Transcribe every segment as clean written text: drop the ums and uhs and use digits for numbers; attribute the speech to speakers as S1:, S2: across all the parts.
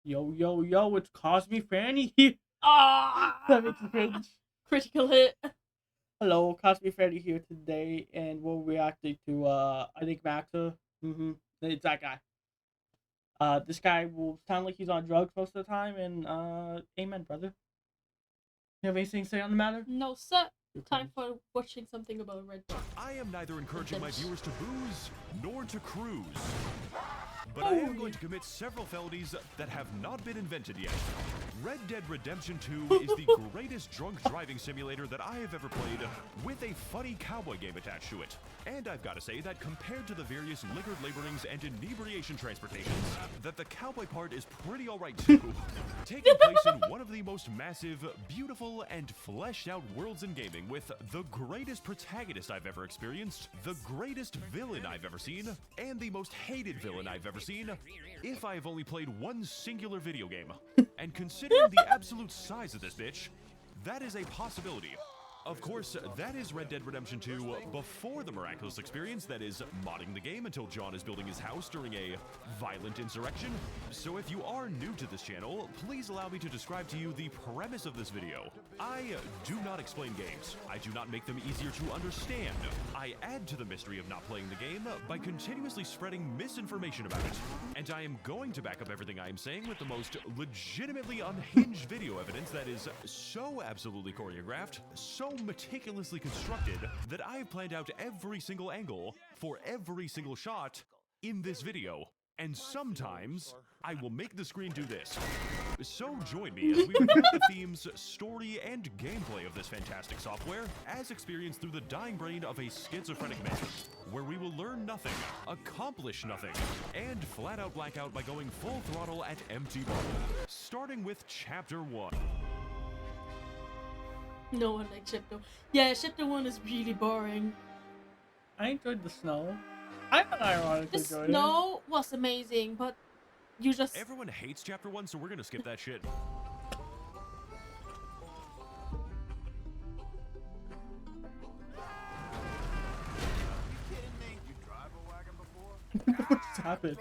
S1: Yo, yo, yo, it's Cosmy&Frany here.
S2: Ah,
S1: That makes me cringe.
S2: critical hit.
S1: Hello, Cosmy&Frany here today, and we're reacting to, I think Max0r. It's that guy. This guy will sound like he's on drugs most of the time, and, amen, brother. You have anything to say on the matter?
S2: No, sir. Time for watching something about Red Dead.
S3: I am neither encouraging my viewers to booze nor to cruise, but I am going to commit several felonies that have not been invented yet. Red Dead Redemption 2 is the greatest drunk driving simulator that I have ever played, with a funny cowboy game attached to it. And I've got to say that compared to the various liquored laborings and inebriation transportations, that the cowboy part is pretty alright too. Taking place in one of the most massive, beautiful, and fleshed out worlds in gaming, with the greatest protagonist I've ever experienced, the greatest villain I've ever seen, and the most hated villain I've ever seen, if I have only played one singular video game. And considering the absolute size of this bitch, that is a possibility. Of course, that is Red Dead Redemption 2 before the miraculous experience that is modding the game until John is building his house during a violent insurrection. So if you are new to this channel, please allow me to describe to you the premise of this video. I do not explain games. I do not make them easier to understand. I add to the mystery of not playing the game by continuously spreading misinformation about it. And I am going to back up everything I am saying with the most legitimately unhinged video evidence that is so absolutely choreographed, so meticulously constructed, that I have planned out every single angle for every single shot in this video. And sometimes I will make the screen do this. So join me as we recap the themes, story, and gameplay of this fantastic software as experienced through the dying brain of a schizophrenic man, where we will learn nothing, accomplish nothing, and flat out black out by going full throttle at empty bottle. Starting with Chapter 1.
S2: No one likes Chapter 1. Yeah, Chapter 1 is really boring.
S1: I enjoyed the snow. I ironically
S2: The
S1: enjoyed
S2: snow was amazing, but you just...
S3: Everyone hates Chapter 1, so we're gonna skip that shit.
S1: it. What's happened?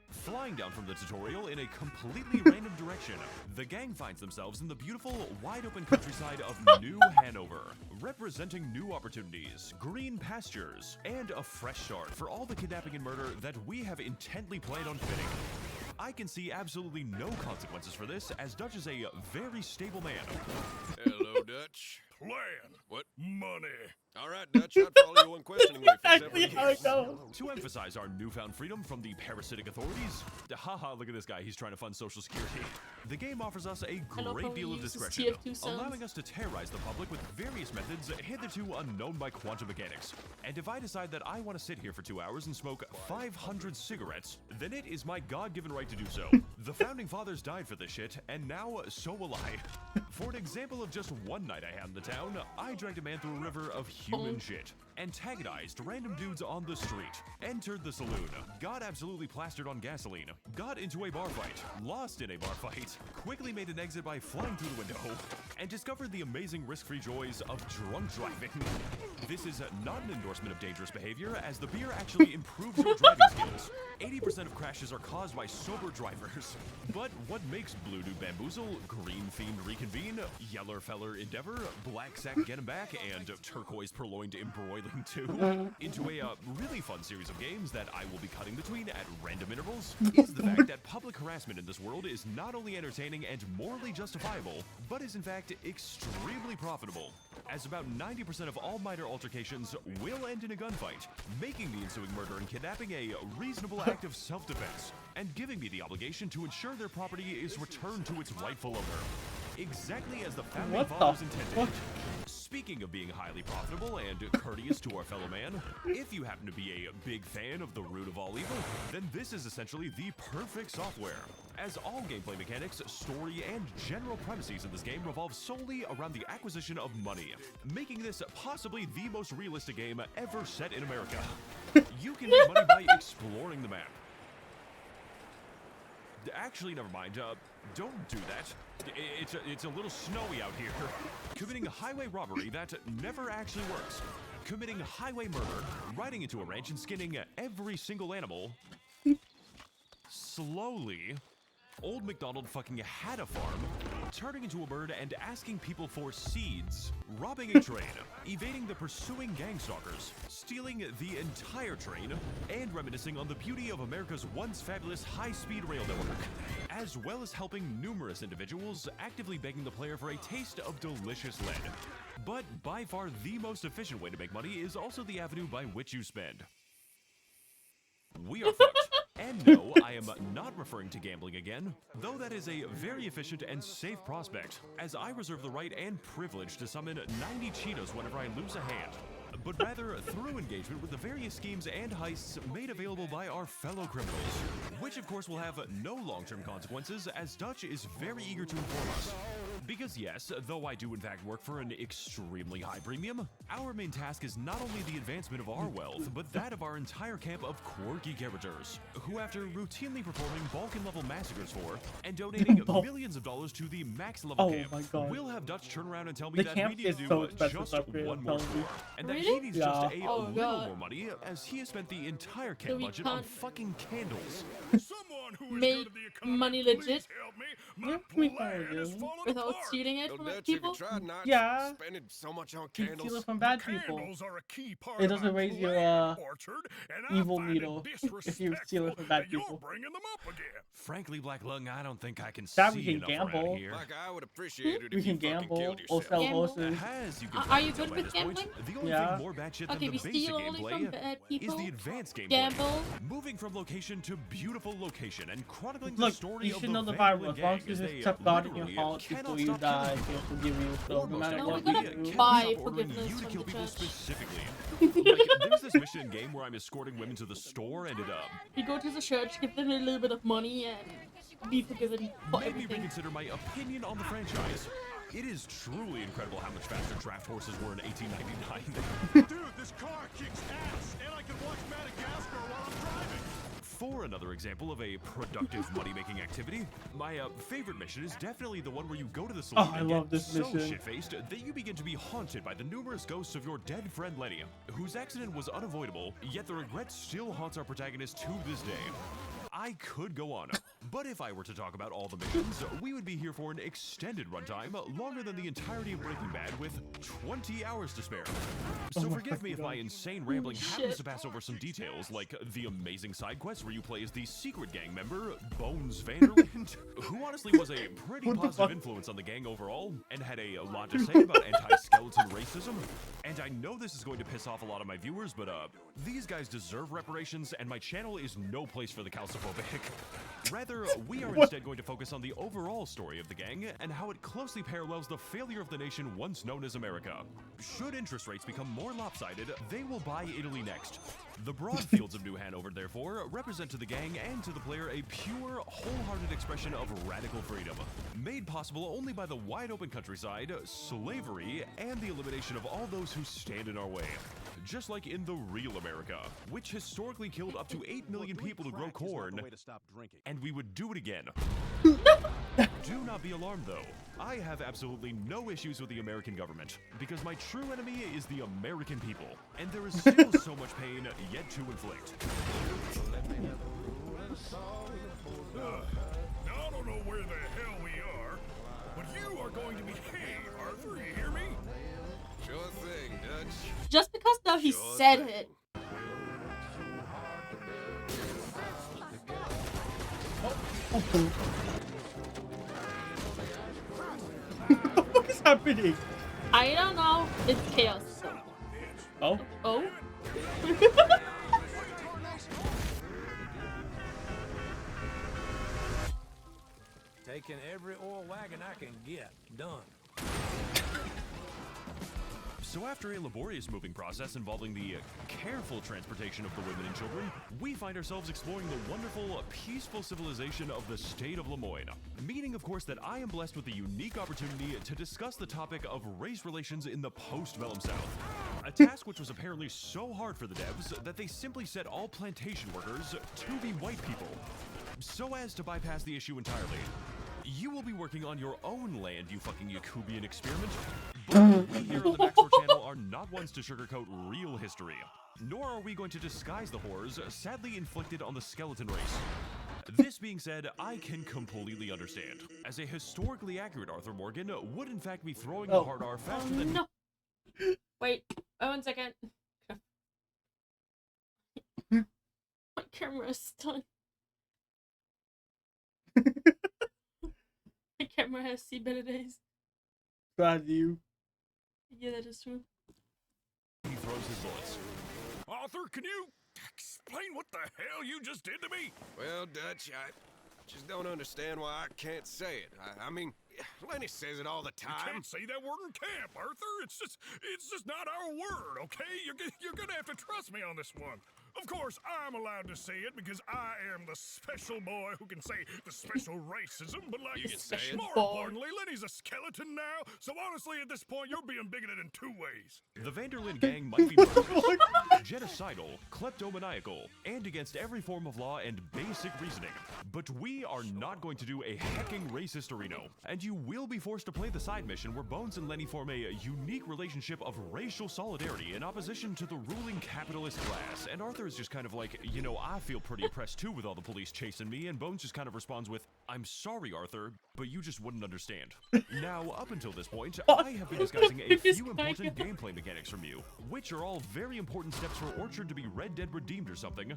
S3: Flying down from the tutorial in a completely random direction, the gang finds themselves in the beautiful, wide-open countryside of New Hanover, representing new opportunities, green pastures, and a fresh start for all the kidnapping and murder that we have intently planned on fitting. I can see absolutely no consequences for this, as Dutch is a very stable man.
S4: Hello, Dutch. Plan. What? Money. All right, Dutch, I'd follow you unquestioningly for
S1: Exactly
S4: several
S1: how
S4: years.
S1: it goes.
S3: To emphasize our newfound freedom from the parasitic authorities, haha, look at this guy, he's trying to fund Social Security. The game offers us a great deal of discretion, allowing us to terrorize the public with various methods hitherto unknown by quantum mechanics. And if I decide that I want to sit here for 2 hours and smoke 500 cigarettes, then it is my God-given right to do so. The founding fathers died for this shit, and now so will I. For an example of just one night I had in the town, I dragged a man through a river of human shit, antagonized random dudes on the street, entered the saloon, got absolutely plastered on gasoline, got into a bar fight, lost in a bar fight, quickly made an exit by flying through the window, and discovered the amazing risk-free joys of drunk driving. This is not an endorsement of dangerous behavior, as the beer actually improves your driving skills. 80% of crashes are caused by sober drivers. But what makes Blue New Bamboozle, Green Fiend Reconvene, Yeller Feller Endeavor, Black Sack Get 'em Back, and Turquoise Purloined Embroiling 2 into a really fun series of games that I will be cutting between at random intervals is the fact that public harassment in this world is not only entertaining and morally justifiable, but is in fact extremely profitable, as about 90% of all minor altercations will end in a gunfight, making the ensuing murder and kidnapping a reasonable act of self-defense, and giving me the obligation to ensure their property is returned to its rightful owner. Exactly as the founding fathers intended. Speaking of being highly profitable and courteous to our fellow man, if you happen to be a big fan of the root of all evil, then this is essentially the perfect software, as all gameplay mechanics, story, and general premises in this game revolve solely around the acquisition of money, making this possibly the most realistic game ever set in America. You can make money by exploring the map. Actually, never mind. Don't do that. It's a little snowy out here. Committing a highway robbery that never actually works. Committing highway murder, riding into a ranch and skinning every single animal. slowly, Old MacDonald fucking had a farm, turning into a bird and asking people for seeds, robbing a train, evading the pursuing gang stalkers, stealing the entire train, and reminiscing on the beauty of America's once fabulous high-speed rail network, as well as helping numerous individuals, actively begging the player for a taste of delicious lead. But by far the most efficient way to make money is also the avenue by which you spend. We are fucked. And no, I am not referring to gambling again, though that is a very efficient and safe prospect, as I reserve the right and privilege to summon 90 Cheetos whenever I lose a hand, but rather through engagement with the various schemes and heists made available by our fellow criminals, which of course will have no long-term consequences, as Dutch is very eager to inform us. Because yes, though I do in fact work for an extremely high premium, our main task is not only the advancement of our wealth, but that of our entire camp of quirky characters, who after routinely performing Balkan-level massacres for, and donating millions of dollars to the max-level camp, will have Dutch turn around and tell me that we need to do just one more score, and that he needs just a little more money, as he has spent the entire camp budget on fucking candles.
S4: Someone who is
S2: Make
S4: good at the economy,
S2: money
S4: please
S2: legit
S4: help me. My
S1: we
S4: plan
S1: can
S4: is
S1: do.
S4: falling
S2: without
S4: apart.
S2: stealing it from
S4: Dutch,
S2: people.
S4: have you tried not
S1: Yeah.
S4: spending so much on
S1: You
S4: candles?
S1: steal it from bad people.
S4: Candles are a key part
S1: It
S4: of
S1: doesn't
S4: my
S1: raise your
S4: plant orchard, and
S1: evil
S4: I find
S1: needle
S4: it
S1: if you steal it from bad
S4: disrespectful that
S1: people.
S4: You're bringing them up again.
S3: Frankly, Black Lung, I don't think I can
S1: Yeah,
S3: see
S1: we can
S3: enough
S1: gamble.
S3: around here.
S4: Like, I would appreciate it
S1: We
S4: if you
S1: can
S4: fucking
S1: gamble
S4: killed
S1: or
S4: yourself.
S1: sell
S2: Gamble.
S1: horses.
S3: As you
S2: Are
S3: can
S2: you
S3: tell
S2: good
S3: by
S2: with
S3: this point,
S2: gambling?
S3: the only
S1: Yeah.
S3: thing more batshit
S2: Okay,
S3: than
S2: we
S3: the basic
S2: steal only
S3: gameplay
S2: from bad
S3: is
S2: people.
S3: the advanced gameplay.
S2: Gamble.
S3: Moving from location to beautiful location and chronicling the
S1: Look,
S3: story
S1: you
S3: of
S1: should
S3: the
S1: know the
S3: Van
S1: Bible.
S3: Halen
S1: As long
S3: gang
S1: as you
S3: as
S1: just
S3: they
S1: accept God in your
S3: literally
S1: heart
S3: cannot
S1: before you
S3: stop
S1: die,
S3: killing
S1: He'll forgive you. So
S3: Or
S1: no
S3: most
S1: matter
S2: No,
S1: what
S2: we
S1: you
S2: gotta
S1: do,
S2: buy
S3: stop ordering
S2: forgiveness
S3: you to
S2: from
S3: kill
S2: the
S3: people
S2: church.
S3: specifically. Like, there's this mission in game where I'm escorting women to the store and it
S2: You go to the church, give them a little bit of money, and be forgiven for
S3: made me
S2: everything.
S3: reconsider my opinion on the franchise. It is truly incredible how much faster draft horses were in 1899.
S4: Dude, this car kicks ass, and I can watch Madagascar while I'm driving.
S3: For another example of a productive money-making activity, my favorite mission is definitely the one where you go to the saloon
S1: I
S3: and
S1: love
S3: get
S1: this
S3: so
S1: mission.
S3: shit-faced that you begin to be haunted by the numerous ghosts of your dead friend Lenny, whose accident was unavoidable, yet the regret still haunts our protagonist to this day. I could go on, but if I were to talk about all the missions, we would be here for an extended runtime, longer than the entirety of Breaking Bad, with 20 hours to spare. So forgive me if my insane rambling happens to pass over some details, like the amazing side quest where you play as the secret gang member, Bones Vanderland, who honestly was a pretty
S1: What the
S3: positive
S1: fuck?
S3: influence on the gang overall, and had a lot to say about anti-skeleton racism. And I know this is going to piss off a lot of my viewers, but these guys deserve reparations, and my channel is no place for the calciphobic. Rather, we are instead going to focus on the overall story of the gang and how it closely parallels the failure of the nation once known as America. Should interest rates become more lopsided, they will buy Italy next. The broad fields of New Hanover, therefore, represent to the gang and to the player a pure, wholehearted expression of radical freedom, made possible only by the wide-open countryside, slavery, and the elimination of all those who stand in our way. Just like in the real America, which historically killed up to 8 million people to grow corn, and we would do it again. Do not be alarmed, though. I have absolutely no issues with the American government, because my true enemy is the American people, and there is still so much pain yet to inflict.
S4: Now I don't know where the hell we are, but you are going to behave, Arthur, you hear me? Sure thing, Dutch.
S2: Just because now he
S4: Sure
S2: said
S4: thing.
S2: it.
S1: What is happening?
S2: I don't know. It's chaos.
S1: Oh,
S2: Oh?
S5: Taking every oil wagon I can get. Done.
S3: So after a laborious moving process involving the careful transportation of the women and children, we find ourselves exploring the wonderful, peaceful civilization of the state of Lemoyne. Meaning, of course, that I am blessed with the unique opportunity to discuss the topic of race relations in the post-Vellum South. A task which was apparently so hard for the devs that they simply set all plantation workers to be white people, so as to bypass the issue entirely. You will be working on your own land, you fucking Yakubian experiment. But we here on the Max0r channel are not ones to sugarcoat real history. Nor are we going to disguise the horrors sadly inflicted on the skeleton race. This being said, I can completely understand, as a historically accurate Arthur Morgan would in fact be throwing the hard R faster than...
S2: No. Wait, 1 second. My camera is stunned. My camera has seen better days.
S1: Proud of you.
S2: Yeah, that is true.
S3: He throws his bullets.
S4: Arthur, can you explain what the hell you just did to me?
S6: Well, Dutch, I just don't understand why I can't say it. I mean, Lenny says it all the
S4: You
S6: time.
S4: can't say that word in camp, Arthur. It's just not our word, okay? You're gonna have to trust me on this one. Of course, I'm allowed to say it because I am the special boy who can say the special racism, but like,
S6: You can say it.
S4: more
S2: Boy.
S4: importantly, Lenny's a skeleton now, so honestly, at this point, you're being bigoted in 2 ways.
S3: The Vanderlyn gang might be murderous, genocidal, kleptomaniacal, and against every form of law and basic reasoning. But we are not going to do a hecking racist Reno, and you will be forced to play the side mission where Bones and Lenny form a unique relationship of racial solidarity in opposition to the ruling capitalist class. And Arthur is just kind of like, you know, I feel pretty oppressed too with all the police chasing me, and Bones just kind of responds with, I'm sorry, Arthur, but you just wouldn't understand. Now, up until this point, I have been discussing a few important gameplay mechanics from you, which are all very important steps for Orchard to be Red Dead redeemed or something.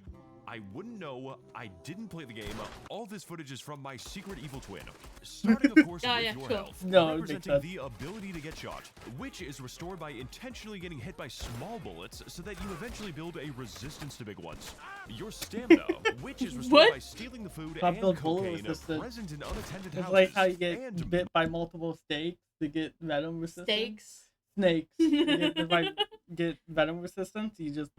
S3: I wouldn't know, I didn't play the game, all this footage is from my secret evil twin. Starting, of course, with your health,
S1: No, it makes
S3: representing
S1: sense.
S3: the ability to get shot, which is restored by intentionally getting hit by small bullets so that you eventually build a resistance to big ones. Your stamina, which is restored by stealing the food
S1: Stop
S3: and
S1: build bullet
S3: cocaine
S1: resistance.
S3: present in unattended
S1: It's
S3: houses.
S1: like how you get
S3: and
S1: bit by multiple snakes to get venom resistance.
S2: Steaks.
S1: Snakes. If I get venom resistance, you just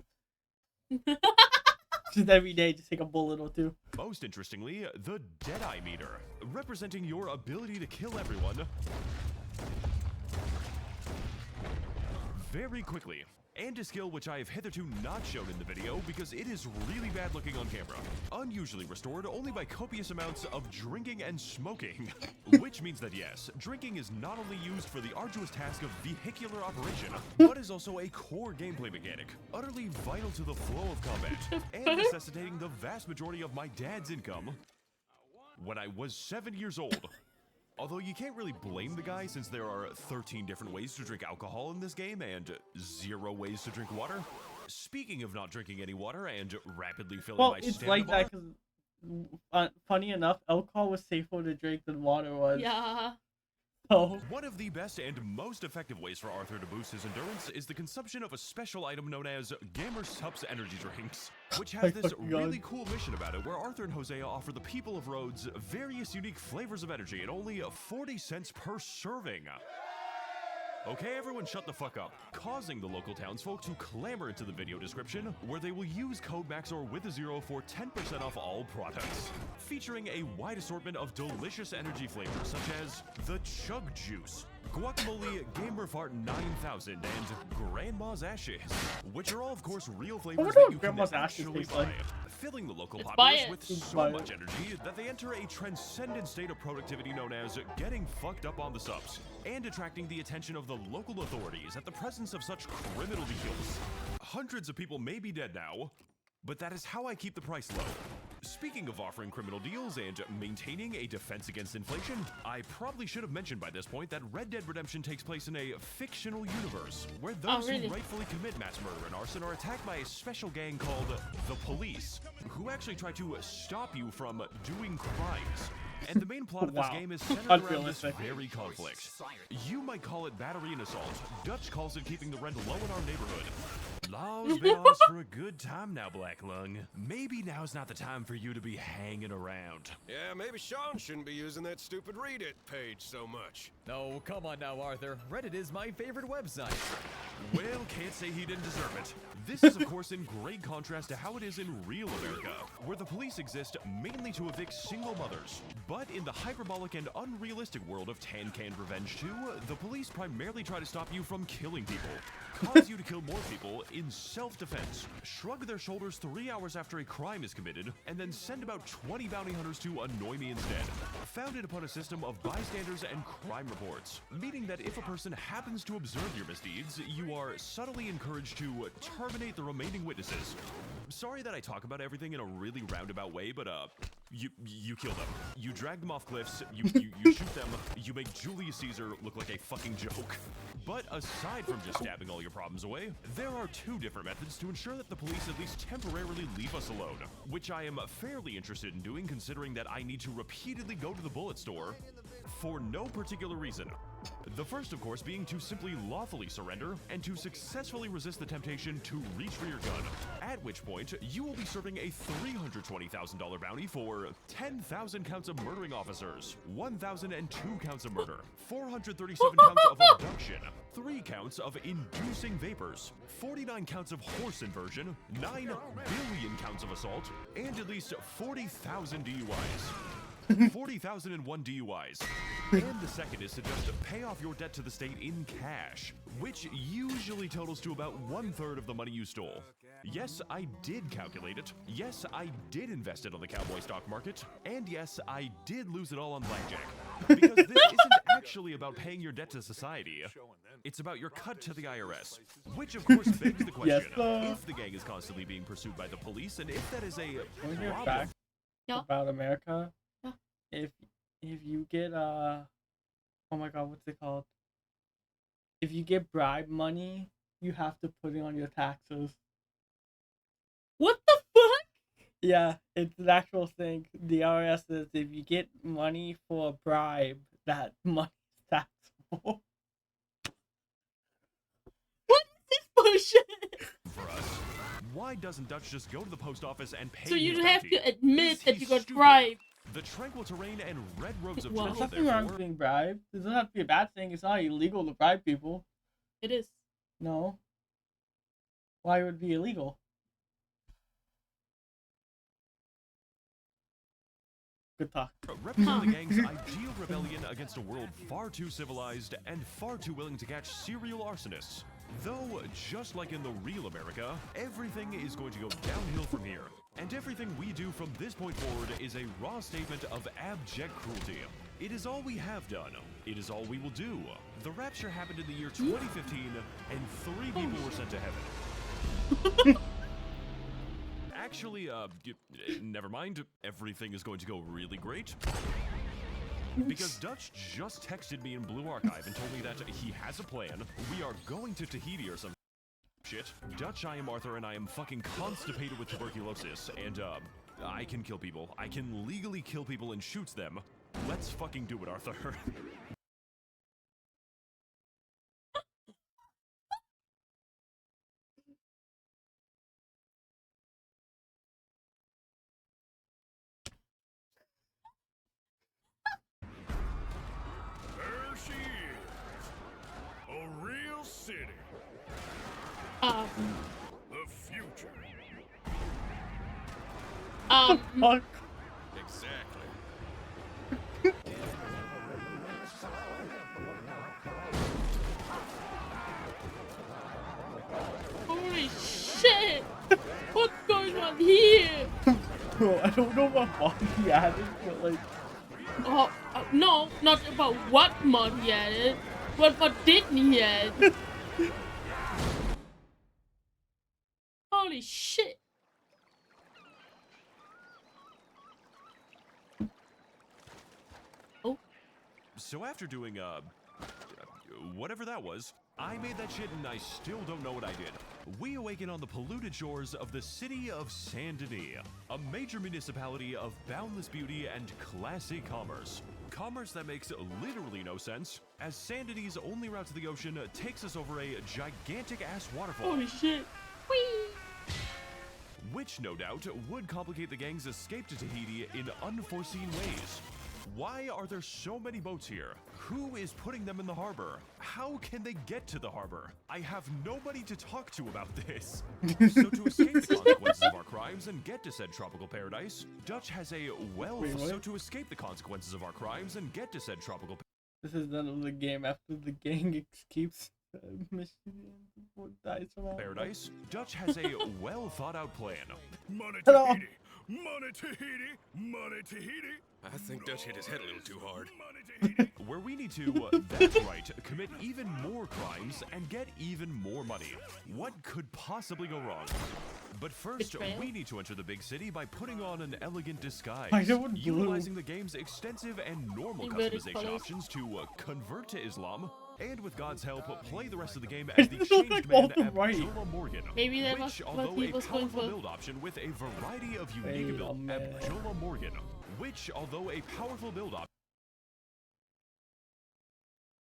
S1: every day just take a bullet or two.
S3: Most interestingly, the Deadeye meter, representing your ability to kill everyone very quickly. And a skill which I have hitherto not shown in the video because it is really bad looking on camera. Unusually restored only by copious amounts of drinking and smoking. Which means that yes, drinking is not only used for the arduous task of vehicular operation, but is also a core gameplay mechanic, utterly vital to the flow of combat, and necessitating the vast majority of my dad's income when I was 7 years old. Although you can't really blame the guy since there are 13 different ways to drink alcohol in this game and 0 ways to drink water. Speaking of not drinking any water and rapidly filling my
S1: It's
S3: stamina
S1: like
S3: bar,
S1: that because, funny enough, alcohol was safer to drink than water was.
S2: Yeah.
S1: So,
S3: one of the best and most effective ways for Arthur to boost his endurance is the consumption of a special item known as Gamer Subs Energy Drinks, which has this really cool mission about it where Arthur and Hosea offer the people of Rhodes various unique flavors of energy at only 40 cents per serving. Okay, everyone shut the fuck up, causing the local townsfolk to clamor into the video description, where they will use code Max0r with a 0 for 10% off all products, featuring a wide assortment of delicious energy flavors such as the Chug Juice, Guacamole Gamer Fart 9000, and Grandma's Ashes, which are all, of course, real flavors that you can
S1: Grandma's Ashes
S3: actually
S1: tastes
S3: buy,
S1: like.
S3: filling the local
S2: Let's
S3: populace
S2: buy it.
S3: with
S1: Let's
S3: so
S1: buy
S3: much
S1: it.
S3: energy that they enter a transcendent state of productivity known as getting fucked up on the subs, and attracting the attention of the local authorities at the presence of such criminal deals. Hundreds of people may be dead now, but that is how I keep the price low. Speaking of offering criminal deals and maintaining a defense against inflation, I probably should have mentioned by this point that Red Dead Redemption takes place in a fictional universe, where those
S2: really?
S3: who rightfully commit mass murder and arson are attacked by a special gang called the Police, who actually try to stop you from doing crimes. And the main plot of this
S1: Wow.
S3: game is centered around this
S1: Unrealistic.
S3: very conflict. You might call it battery and assault. Dutch calls it keeping the rent low in our neighborhood. Law's been on us for a good time now, Black Lung. Maybe now's not the time for you to be hanging around.
S6: Yeah, maybe Sean shouldn't be using that stupid Read It page so much.
S7: No, come on now, Arthur. Reddit is my favorite website.
S3: Well, can't say he didn't deserve it. This is, of course, in great contrast to how it is in real America, where the police exist mainly to evict single mothers. But in the hyperbolic and unrealistic world of Tan Can Revenge 2, the police primarily try to stop you from killing people, cause you to kill more people in self-defense, shrug their shoulders 3 hours after a crime is committed, and then send about 20 bounty hunters to annoy me instead. Founded upon a system of bystanders and crime reports, meaning that if a person happens to observe your misdeeds, you are subtly encouraged to terminate the remaining witnesses. Sorry that I talk about everything in a really roundabout way, but You kill them. You drag them off cliffs. You shoot them. You make Julius Caesar look like a fucking joke. But aside from just stabbing all your problems away, there are two different methods to ensure that the police at least temporarily leave us alone, which I am fairly interested in doing considering that I need to repeatedly go to the bullet store for no particular reason. The first, of course, being to simply lawfully surrender and to successfully resist the temptation to reach for your gun, at which point you will be serving a $320,000 bounty for 10,000 counts of murdering officers, 1,002 counts of murder, 437 counts of abduction, 3 counts of inducing vapors, 49 counts of horse inversion, 9 billion counts of assault, and at least 40,000 DUIs. 40,001 DUIs. And the second is to just pay off your debt to the state in cash, which usually totals to about 1/3 of the money you stole. Yes, I did calculate it. Yes, I did invest it on the cowboy stock market. And yes, I did lose it all on blackjack. Because this isn't actually about paying your debt to society. It's about your cut to the IRS. Which of course begs the question, if the gang is constantly being pursued by the police, and if that is a problem...
S1: About America? If you get oh my god, what's it called? If you get bribe money, you have to put it on your taxes.
S2: What the fuck?
S1: Yeah, it's an actual thing. The IRS says if you get money for a bribe, that money is taxable.
S2: What is this bullshit?
S3: For us, why doesn't Dutch just go to the post office and pay
S2: So you
S3: his
S2: have
S3: bounty?
S2: to admit that you got
S3: Stupid.
S2: bribed.
S3: The tranquil terrain and red robes of
S2: Well,
S1: There's
S3: justice,
S1: nothing wrong with
S3: therefore,
S1: being bribed. It doesn't have to be a bad thing. It's not illegal to bribe people.
S2: It is.
S1: No. Why would it be illegal? Good talk.
S3: represent the gang's ideal rebellion against a world far too civilized and far too willing to catch serial arsonists. Though, just like in the real America, everything is going to go downhill from here. And everything we do from this point forward is a raw statement of abject cruelty. It is all we have done. It is all we will do. The rapture happened in the year 2015, and 3 people were sent to heaven. Actually, never mind. Everything is going to go really great. Because Dutch just texted me in Blue Archive and told me that he has a plan. We are going to Tahiti or some shit. Dutch, I am Arthur, and I am fucking constipated with tuberculosis. And, I can kill people. I can legally kill people and shoot them. Let's fucking do it, Arthur.
S4: There she is. A real city. The future.
S1: Fuck.
S6: Exactly.
S2: Holy shit! What's going on here?
S1: Bro, I don't know what mod he added, but like...
S2: Oh, no, not about what mod he added, but what didn't he add? Holy shit! Oh.
S3: So after doing, whatever that was, I made that shit and I still don't know what I did. We awaken on the polluted shores of the city of Saint Denis, a major municipality of boundless beauty and classy commerce. Commerce that makes literally no sense, as Saint Denis' only route to the ocean takes us over a gigantic-ass waterfall.
S2: Holy shit. Whee!
S3: Which, no doubt, would complicate the gang's escape to Tahiti in unforeseen ways. Why are there so many boats here? Who is putting them in the harbor? How can they get to the harbor? I have nobody to talk to about this. So to escape the consequences of our crimes and get to said tropical paradise, Dutch has a So to escape the consequences of our crimes and get to said tropical
S1: This is none of the game after the gang escapes mission or dies somehow.
S3: paradise, Dutch has a well thought out plan.
S4: Money
S1: Hello.
S4: Tahiti. Money Tahiti. Money Tahiti.
S6: I think Dutch hit his head a little too hard.
S4: Money Tahiti.
S3: Where we need to, that's right, commit even more crimes and get even more money. What could possibly go wrong? But first,
S2: Betrayal?
S3: we need to enter the big city by putting on an elegant disguise,
S1: I know what blue.
S3: utilizing the game's extensive and normal
S2: Inverted
S3: customization
S2: colors.
S3: options to convert to Islam, and with God's help, play the rest of the game as the
S1: It looks
S3: changed
S1: like
S3: man
S1: Walter White.
S3: Abdullah Morgan,
S2: Maybe that
S3: which,
S2: was what
S3: although
S2: he
S3: a
S2: was going
S3: powerful
S2: for.
S3: build option with a variety of
S1: Wait
S3: unique
S1: a
S3: abilities,
S1: minute.
S3: Abdullah Morgan, which, although a powerful build option,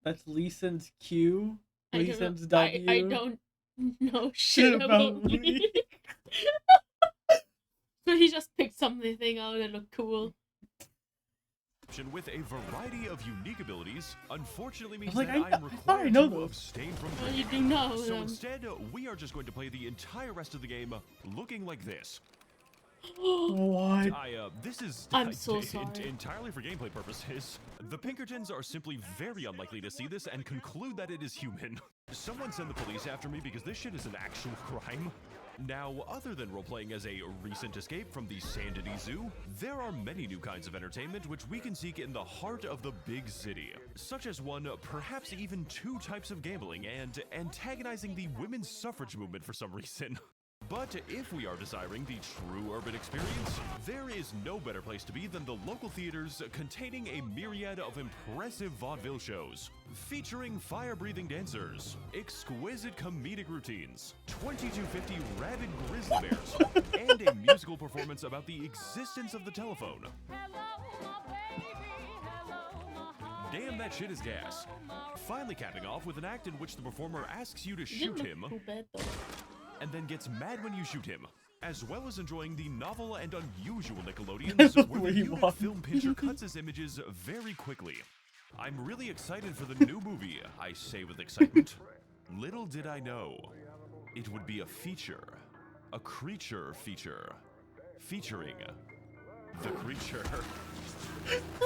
S1: That's Lee Sin's Q.
S2: I
S1: Lee
S2: don't know-
S1: Sin's W.
S2: I don't know shit about Lee. So he just picked something out that looked cool.
S3: with a variety of unique abilities, unfortunately means
S1: like,
S3: that
S1: I
S3: I'm
S1: thought I
S3: required
S1: know
S3: to
S1: those.
S3: abstain from
S2: Well, you
S3: drinking.
S2: do know
S3: So
S2: them.
S3: instead, we are just going to play the entire rest of the game looking like this.
S1: What?
S3: This is
S2: I'm so sorry.
S3: entirely for gameplay purposes. The Pinkertons are simply very unlikely to see this and conclude that it is human. Someone send the police after me because this shit is an actual crime. Now, other than role-playing as a recent escape from the Sandity Zoo, there are many new kinds of entertainment which we can seek in the heart of the big city, such as one, perhaps even two types of gambling and antagonizing the women's suffrage movement for some reason. But if we are desiring the true urban experience, there is no better place to be than the local theaters containing a myriad of impressive vaudeville shows, featuring fire-breathing dancers, exquisite comedic routines, 2250 rabid grizzly bears, and a musical performance about the existence of the telephone. Damn, that shit is gas. Finally capping off with an act in which the performer asks you to
S2: It
S3: shoot
S2: didn't
S3: him,
S2: look too bad though.
S3: and then gets mad when you shoot him, as well as enjoying the novel and unusual
S1: I
S3: Nickelodeons
S1: love
S3: where
S1: where
S3: the
S1: you
S3: unit
S1: are.
S3: film pincher cuts his images very quickly. I'm really excited for the new movie, I say with excitement. Little did I know, it would be a feature, a creature feature, featuring the creature.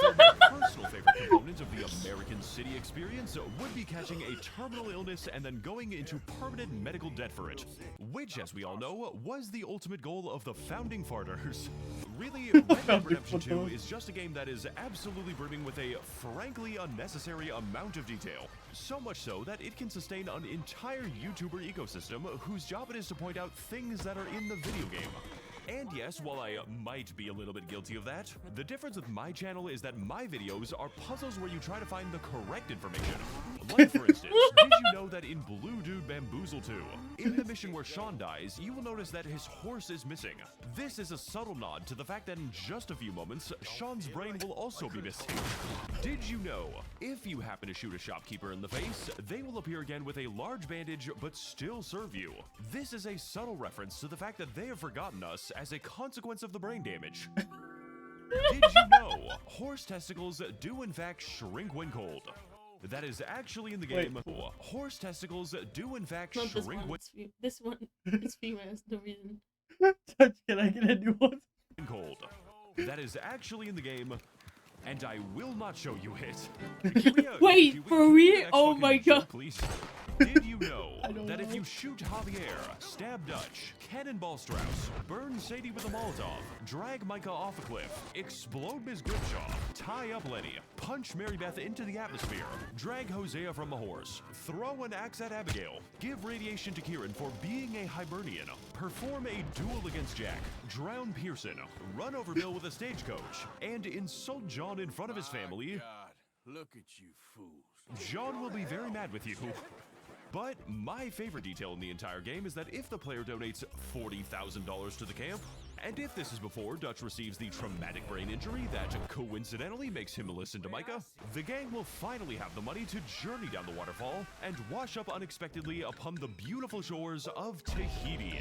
S3: So my personal favorite component of the American City experience would be catching a terminal illness and then going into permanent medical debt for it, which, as we all know, was the ultimate goal of the founding farters. Really, Red Dead Redemption 2 is just a game that is absolutely brimming with a frankly unnecessary amount of detail. So much so that it can sustain an entire YouTuber ecosystem whose job it is to point out things that are in the video game. And yes, while I might be a little bit guilty of that, the difference with my channel is that my videos are puzzles where you try to find the correct information. Like, for instance, did you know that in Blue Dude Bamboozle 2, in the mission where Sean dies, you will notice that his horse is missing. This is a subtle nod to the fact that in just a few moments, Sean's brain will also be missing. Did you know, if you happen to shoot a shopkeeper in the face, they will appear again with a large bandage but still serve you? This is a subtle reference to the fact that they have forgotten us as a consequence of the brain damage. Did you know horse testicles do in fact shrink when cold? That is actually in the game. Horse testicles do in fact
S2: Not this
S3: shrink
S2: one.
S3: when
S2: This one is female. Is the reason.
S1: Can I get a new one?
S3: cold. That is actually in the game, and I will not show you it.
S2: Wait,
S3: can we
S2: for
S3: do the
S2: real?
S3: next
S2: Oh
S3: fucking
S2: my
S3: joke,
S2: God.
S3: Please? Did you know
S1: don't
S3: that if
S1: know.
S3: you shoot Javier, stab Dutch, cannonball Strauss, burn Sadie with a Molotov, drag Micah off a cliff, explode Ms. Grimshaw, tie up Lenny, punch Mary Beth into the atmosphere, drag Hosea from a horse, throw an axe at Abigail, give radiation to Kieran for being a Hibernian, perform a duel against Jack, drown Pearson, run over Bill with a stagecoach, and insult John in front of his family,
S6: God, look at you fools.
S3: John will be very mad with you. But my favorite detail in the entire game is that if the player donates $40,000 to the camp, and if this is before Dutch receives the traumatic brain injury that coincidentally makes him listen to Micah, the gang will finally have the money to journey down the waterfall and wash up unexpectedly upon the beautiful shores of Tahiti.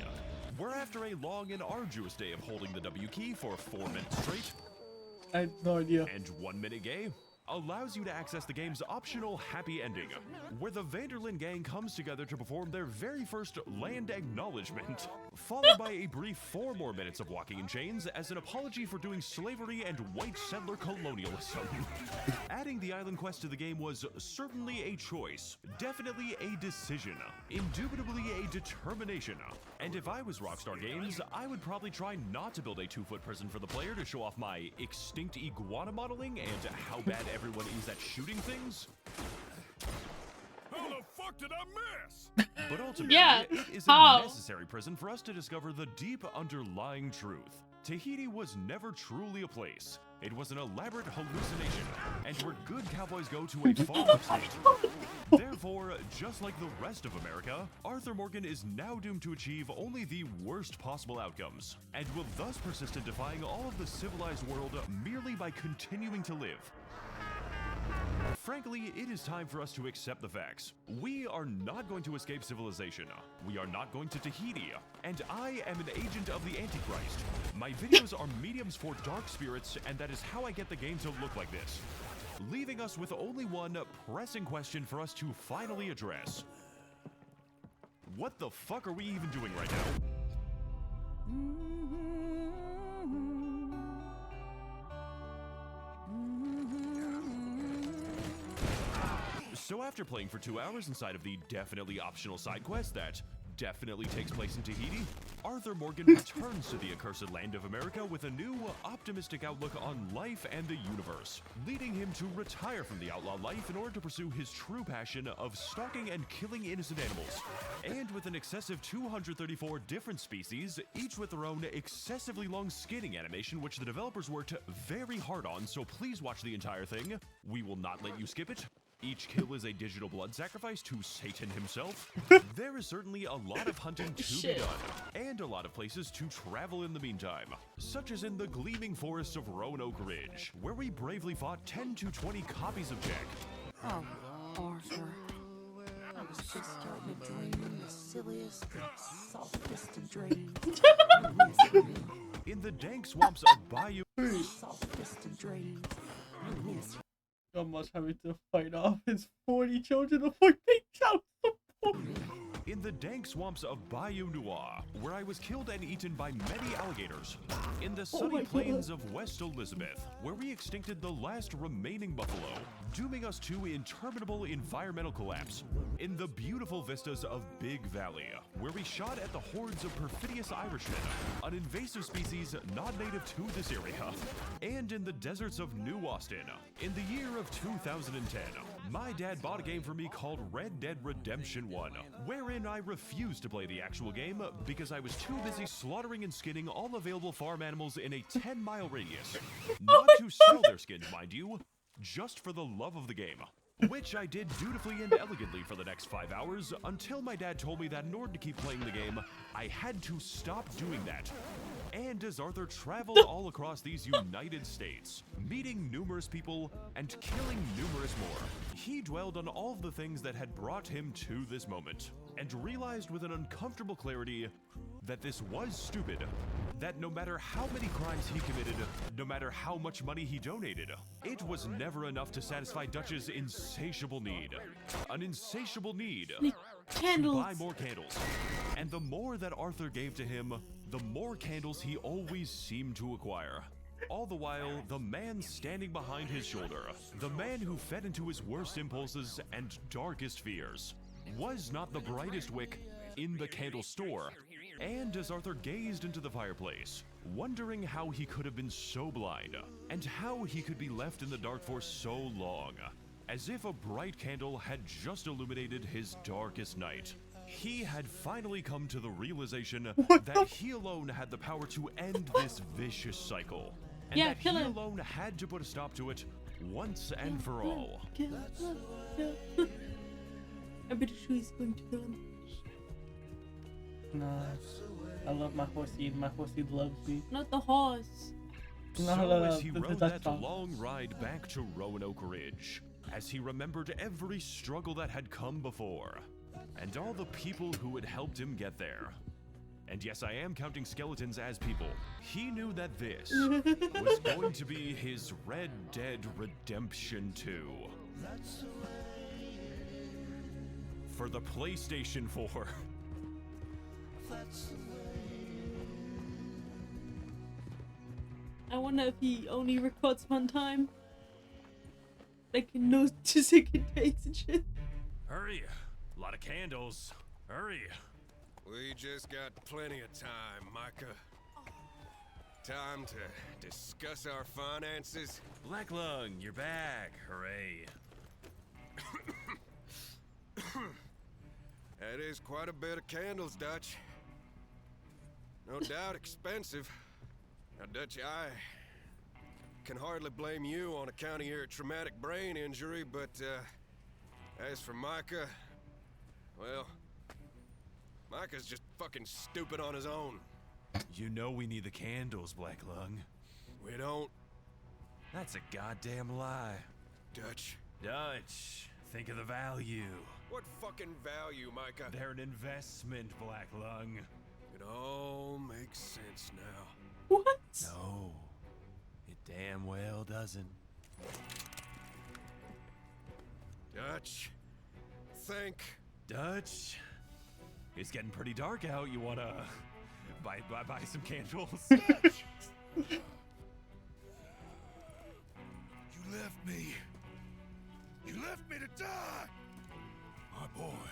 S3: Where after a long and arduous day of holding the W key for 4 minutes straight,
S1: I have no idea.
S3: and 1 minute gay, allows you to access the game's optional happy ending, where the Vanderlyn gang comes together to perform their very first land acknowledgement, followed by a brief 4 more minutes of walking in chains as an apology for doing slavery and white settler colonialism. Adding the island quest to the game was certainly a choice, definitely a decision, indubitably a determination. And if I was Rockstar Games, I would probably try not to build a 2-foot prison for the player to show off my extinct iguana modeling and how bad everyone is at shooting things.
S4: How the fuck fuck did I miss?
S3: But ultimately,
S2: Yeah,
S3: it is
S2: how?
S3: a necessary prison for us to discover the deep underlying truth. Tahiti was never truly a place. It was an elaborate hallucination, and where good cowboys go to a far state. Therefore, just like the rest of America, Arthur Morgan is now doomed to achieve only the worst possible outcomes, and will thus persist in defying all of the civilized world merely by continuing to live. Frankly, it is time for us to accept the facts. We are not going to escape civilization. We are not going to Tahiti. And I am an agent of the Antichrist. My videos are mediums for dark spirits, and that is how I get the game to look like this. Leaving us with only one pressing question for us to finally address. What the fuck are we even doing right now? So after playing for 2 hours inside of the definitely optional side quest that definitely takes place in Tahiti, Arthur Morgan returns to the accursed land of America with a new, optimistic outlook on life and the universe, leading him to retire from the outlaw life in order to pursue his true passion of stalking and killing innocent animals. And with an excessive 234 different species, each with their own excessively long skinning animation, which the developers worked very hard on, so please watch the entire thing. We will not let you skip it. Each kill is a digital blood sacrifice to Satan himself. There is certainly a lot of hunting to be done, and a lot of places to travel in the meantime, such as in the gleaming forests of Roanoke Ridge, where we bravely fought 10 to 20 copies of Jack.
S8: Oh, Arthur. I was just starting to dream the silliest, softest of dreams.
S3: In the dank swamps of Bayou...
S8: Softest of dreams.
S1: So much having to fight off his 40 children before they out support.
S3: In the dank swamps of Bayou Noir, where I was killed and eaten by many alligators. In the sunny plains of West Elizabeth, where we extincted the last remaining buffalo, dooming us to interminable environmental collapse. In the beautiful vistas of Big Valley, where we shot at the hordes of perfidious Irishmen, an invasive species not native to this area. And in the deserts of New Austin, in the year of 2010, my dad bought a game for me called Red Dead Redemption 1, wherein I refused to play the actual game because I was too busy slaughtering and skinning all available farm animals in a 10-mile radius. Not to sell their skins, mind you, just for the love of the game. Which I did dutifully and elegantly for the next 5 hours, until my dad told me that in order to keep playing the game, I had to stop doing that. And as Arthur traveled all across these United States, meeting numerous people and killing numerous more, he dwelled on all the things that had brought him to this moment, and realized with an uncomfortable clarity that this was stupid, that no matter how many crimes he committed, no matter how much money he donated, it was never enough to satisfy Dutch's insatiable need. An insatiable need to buy more candles. And the more that Arthur gave to him, the more candles he always seemed to acquire. All the while, the man standing behind his shoulder, the man who fed into his worst impulses and darkest fears, was not the brightest wick in the candle store. And as Arthur gazed into the fireplace, wondering how he could have been so blind, and how he could be left in the dark for so long, as if a bright candle had just illuminated his darkest night, he had finally come to the realization that he alone had the power to end this vicious cycle, and that he alone had to put a stop to it once and for all.
S2: I'm pretty sure he's going to kill him.
S1: Nah, I love my horsey. My horsey loves me.
S2: Not the horse.
S3: So as he rode that long ride back to Roanoke Ridge, as he remembered every struggle that had come before, and all the people who had helped him get there, and yes, I am counting skeletons as people, he knew that this was going to be his Red Dead Redemption 2. For the PlayStation 4.
S2: I wonder if he only records one time. Like no 2 second takes and shit.
S3: Hurry! A lot of candles. Hurry!
S6: We just got plenty of time, Micah. Time to discuss our finances.
S3: Black Lung, you're back. Hooray.
S6: That is quite a bit of candles, Dutch. No doubt expensive. Now, Dutch, I can hardly blame you on account of your traumatic brain injury, but as for Micah, well, Micah's just fucking stupid on his own.
S3: You know we need the candles, Black Lung.
S6: We don't.
S3: That's a goddamn lie.
S6: Dutch.
S3: Dutch, think of the value.
S6: What fucking value, Micah?
S3: They're an investment, Black Lung.
S6: It all makes sense now.
S2: What?
S3: No, it damn well doesn't.
S6: Dutch, think.
S3: Dutch, it's getting pretty dark out. You wanna buy some candles?
S4: You left me. You left me to die. My boy.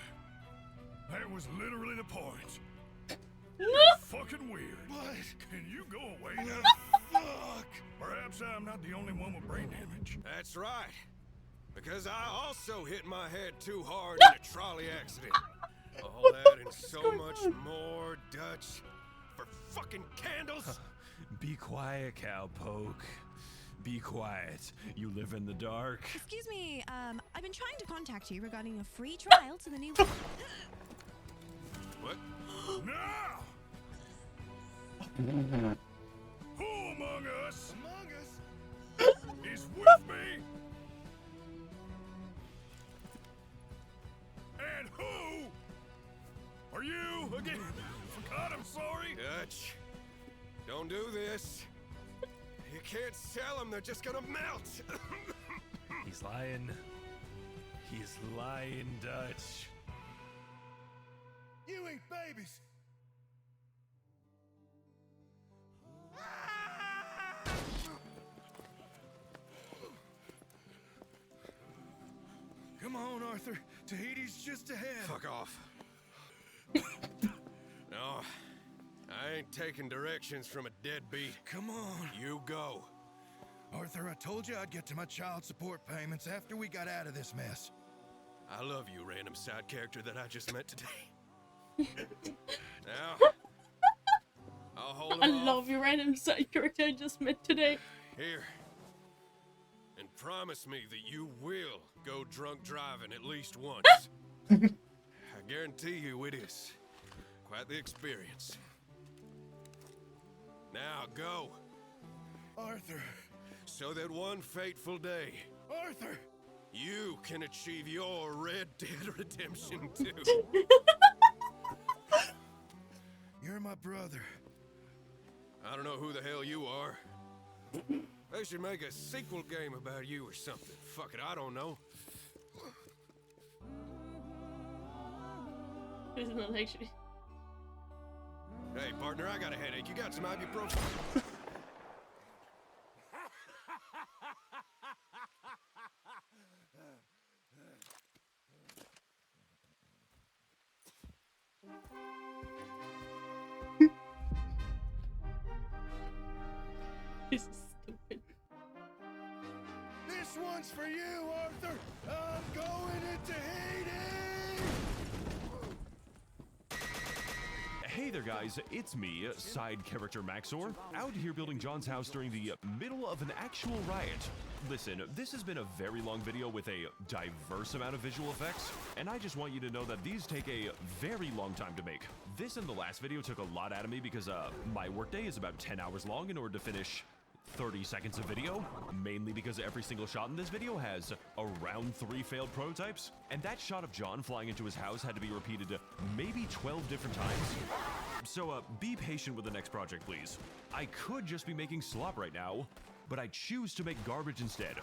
S4: That was literally the point. Fucking weird.
S6: What?
S4: Can you go away now?
S6: Fuck!
S4: Perhaps I'm not the only one with brain damage.
S6: That's right. Because I also hit my head too hard in a trolley accident. All that and so much more, Dutch. For fucking candles?
S3: Be quiet, cowpoke. Be quiet. You live in the dark.
S9: Excuse me, I've been trying to contact you regarding a free trial to the new...
S6: What?
S4: Now! Who among us is with me? And who are you again? God, I'm sorry.
S6: Dutch, don't do this. You can't sell them, they're just gonna melt.
S3: He's lying. He's lying, Dutch.
S4: You ain't babies. Come on, Arthur. Tahiti's just ahead.
S6: Fuck off. No, I ain't taking directions from a deadbeat.
S4: Come on.
S6: You go.
S4: Arthur, I told you I'd get to my child support payments after we got out of this mess.
S6: I love you, random side character that I just met today. Now, I'll hold
S2: I
S6: him off
S2: love your random side character I just met today.
S6: here. And promise me that you will go drunk driving at least once. I guarantee you it is quite the experience. Now go,
S4: Arthur.
S6: so that one fateful day,
S4: Arthur!
S6: you can achieve your Red Dead Redemption 2.
S4: You're my brother.
S6: I don't know who the hell you are. They should make a sequel game about you or something. Fuck it, I don't know.
S2: Isn't it actually?
S6: Hey, partner, I got a headache. You got some ibuprofen?
S2: This is stupid.
S4: This one's for you, Arthur! I'm going into Tahiti!
S3: Hey there, guys. It's me, side character Max0r, out here building John's house during the middle of an actual riot. Listen, this has been a very long video with a diverse amount of visual effects, and I just want you to know that these take a very long time to make. This and the last video took a lot out of me because my workday is about 10 hours long in order to finish 30 seconds of video, mainly because every single shot in this video has around 3 failed prototypes, and that shot of John flying into his house had to be repeated maybe 12 different times. So be patient with the next project, please. I could just be making slop right now, but I choose to make garbage instead.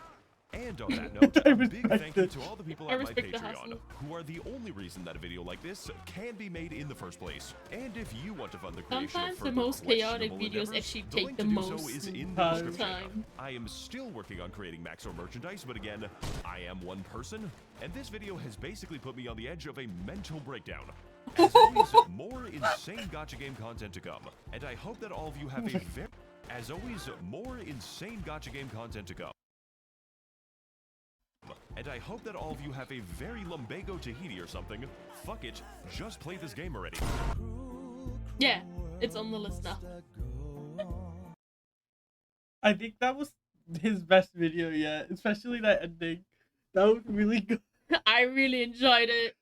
S3: And on that note, a big thank you to all the people on my Patreon, who are the only reason that a video like this can be made in the first place. And if you want to fund the creation
S2: Sometimes
S3: of
S2: the most chaotic videos
S3: endeavors,
S2: actually
S3: the
S2: take
S3: link
S2: the
S3: to do
S2: most
S3: so is in the description.
S2: time.
S3: I am still working on creating Max0r merchandise, but again, I am one person, and this video has basically put me on the edge of a mental breakdown. As always, more insane gacha game content to come, and I hope that all of you have a very... As always, more insane gacha game content to come. And And I hope that all of you have a very lumbago Tahiti or something. Fuck it, just play this game already.
S2: Yeah, it's on the list now.
S1: I think that was his best video yet, especially that ending. That was really good.
S2: I really enjoyed it.